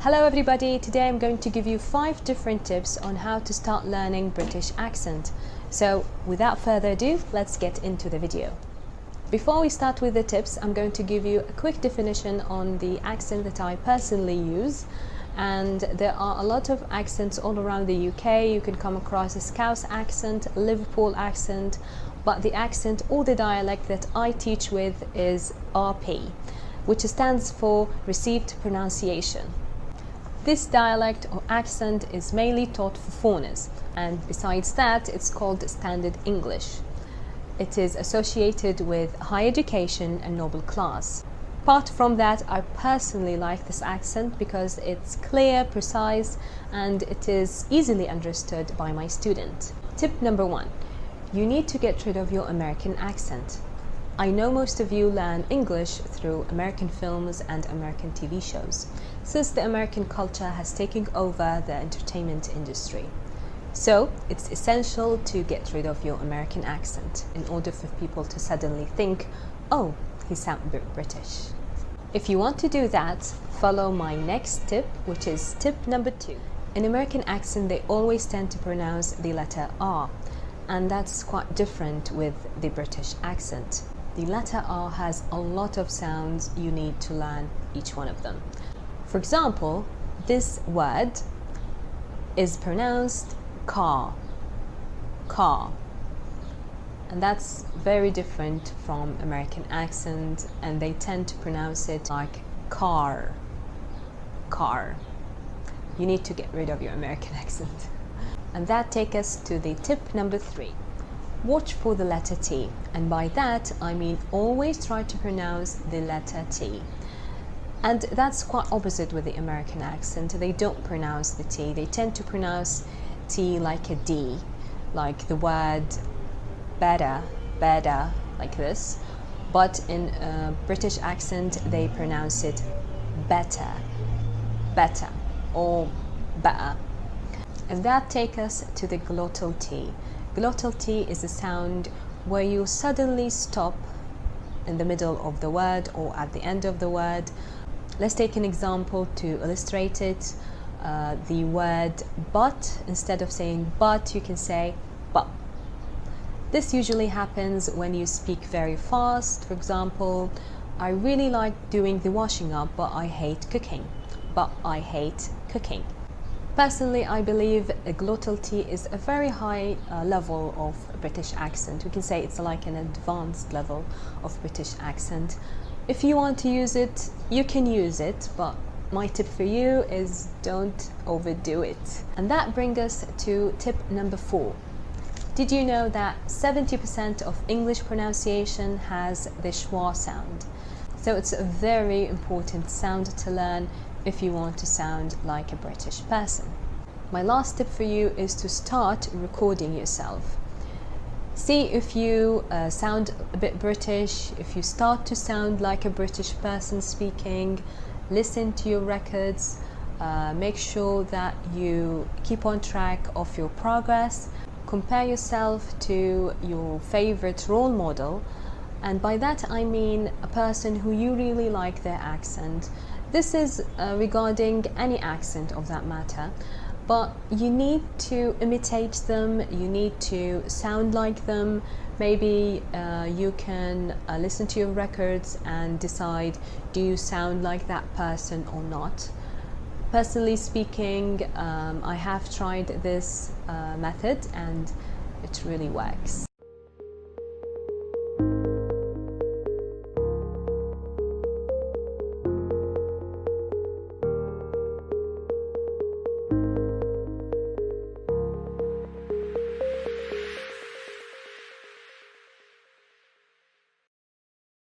Hello everybody, today I'm going to give you 5 different tips on how to start learning British accent. So without further ado, let's get into the video. Before we start with the tips, I'm going to give you a quick definition on the accent that I personally use. And there are a lot of accents all around the UK. You can come across a Scouse accent, a Liverpool accent, but the accent or the dialect that I teach with is RP, which stands for Received Pronunciation. This dialect or accent is mainly taught for foreigners, and besides that, it's called Standard English. It is associated with high education and noble class. Apart from that, I personally like this accent because it's clear, precise, and it is easily understood by my student. Tip number 1. You need to get rid of your American accent. I know most of you learn English through American films and American TV shows, since the American culture has taken over the entertainment industry. So it's essential to get rid of your American accent in order for people to suddenly think, oh, he sounds British. If you want to do that, follow my next tip, which is tip number 2. In American accent, they always tend to pronounce the letter R, and that's quite different with the British accent. The letter R has a lot of sounds you need to learn each one of them. For example, this word is pronounced car, car. And that's very different from American accent, and they tend to pronounce it like car, car. You need to get rid of your American accent. And that takes us to the tip number 3. Watch for the letter T, and by that I mean always try to pronounce the letter T. And that's quite opposite with the American accent. They don't pronounce the T. They tend to pronounce T like a D, like the word better, better, like this. But in British accent, they pronounce it better, better, or better. And that takes us to the glottal T. Glottal T is a sound where you suddenly stop in the middle of the word or at the end of the word. Let's take an example to illustrate it. The word but, instead of saying but, you can say but. This usually happens when you speak very fast. For example, I really like doing the washing up, but I hate cooking. But I hate cooking. Personally, I believe a glottal T is a very high level of British accent. We can say it's like an advanced level of British accent. If you want to use it, you can use it, but my tip for you is don't overdo it. And that brings us to tip number 4. Did you know that 70% of English pronunciation has the schwa sound? So it's a very important sound to learn if you want to sound like a British person. My last tip for you is to start recording yourself. See if you sound a bit British, if you start to sound like a British person speaking. Listen to your records, make sure that you keep on track of your progress. Compare yourself to your favorite role model, and by that I mean a person who you really like their accent. This is regarding any accent of that matter, but you need to imitate them, you need to sound like them. Maybe you can listen to your records and decide, do you sound like that person or not? Personally speaking, I have tried this method and it really works.